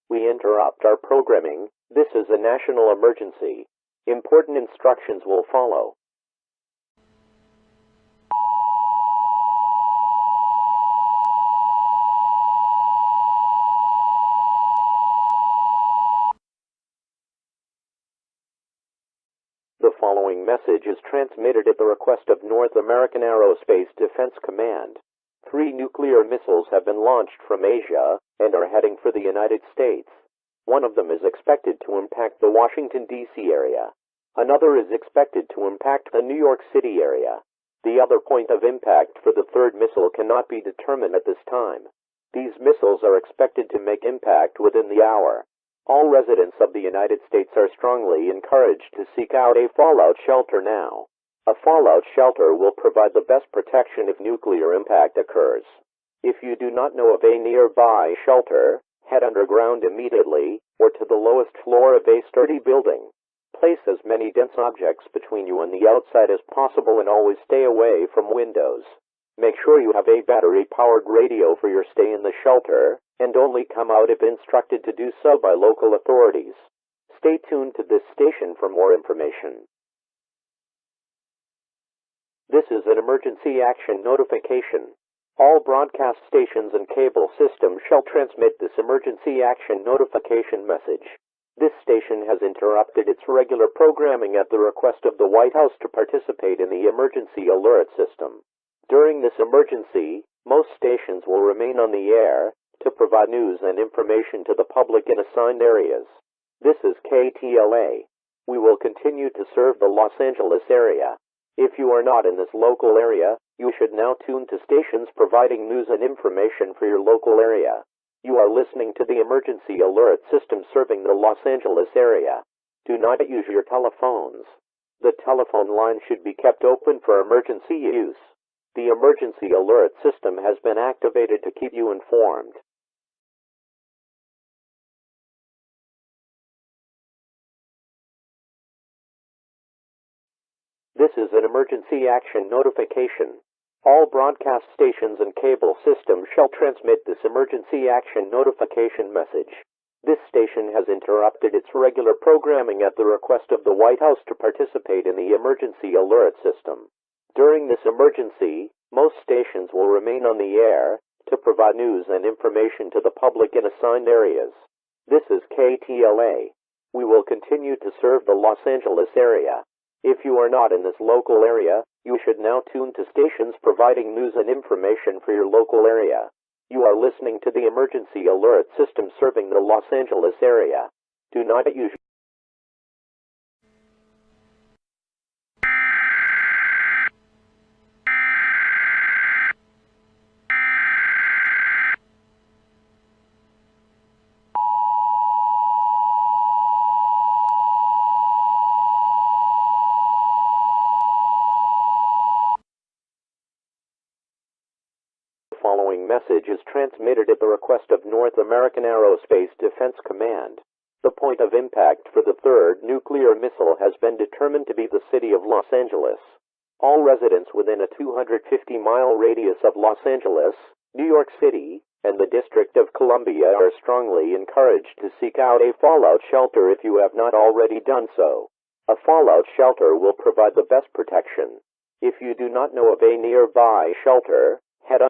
We interrupt our programming. This is a national emergency. Important instructions will follow. The following message is transmitted at the request of North American Aerospace Defense Command. 3 nuclear missiles have been launched from Asia and are heading for the United States. One of them is expected to impact the Washington, D.C. area. Another is expected to impact the New York City area. The other point of impact for the third missile cannot be determined at this time. These missiles are expected to make impact within the hour. All residents of the United States are strongly encouraged to seek out a fallout shelter now. A fallout shelter will provide the best protection if nuclear impact occurs. If you do not know of a nearby shelter, head underground immediately, or to the lowest floor of a sturdy building. Place as many dense objects between you and the outside as possible and always stay away from windows. Make sure you have a battery-powered radio for your stay in the shelter, and only come out if instructed to do so by local authorities. Stay tuned to this station for more information. This is an emergency action notification. All broadcast stations and cable systems shall transmit this emergency action notification message. This station has interrupted its regular programming at the request of the White House to participate in the emergency alert system. During this emergency, most stations will remain on the air to provide news and information to the public in assigned areas. This is KTLA. We will continue to serve the Los Angeles area. If you are not in this local area, you should now tune to stations providing news and information for your local area. You are listening to the emergency alert system serving the Los Angeles area. Do not use your telephones. The telephone line should be kept open for emergency use. The emergency alert system has been activated to keep you informed. This is an emergency action notification. All broadcast stations and cable systems shall transmit this emergency action notification message. This station has interrupted its regular programming at the request of the White House to participate in the emergency alert system. During this emergency, most stations will remain on the air to provide news and information to the public in assigned areas. This is KTLA. We will continue to serve the Los Angeles area. If you are not in this local area, you should now tune to stations providing news and information for your local area. You are listening to the emergency alert system serving the Los Angeles area. Do not use following message is transmitted at the request of North American Aerospace Defense Command. The point of impact for the third nuclear missile has been determined to be the city of Los Angeles. All residents within a 250-mile radius of Los Angeles, New York City, and the District of Columbia are strongly encouraged to seek out a fallout shelter if you have not already done so. A fallout shelter will provide the best protection. If you do not know of a nearby shelter, head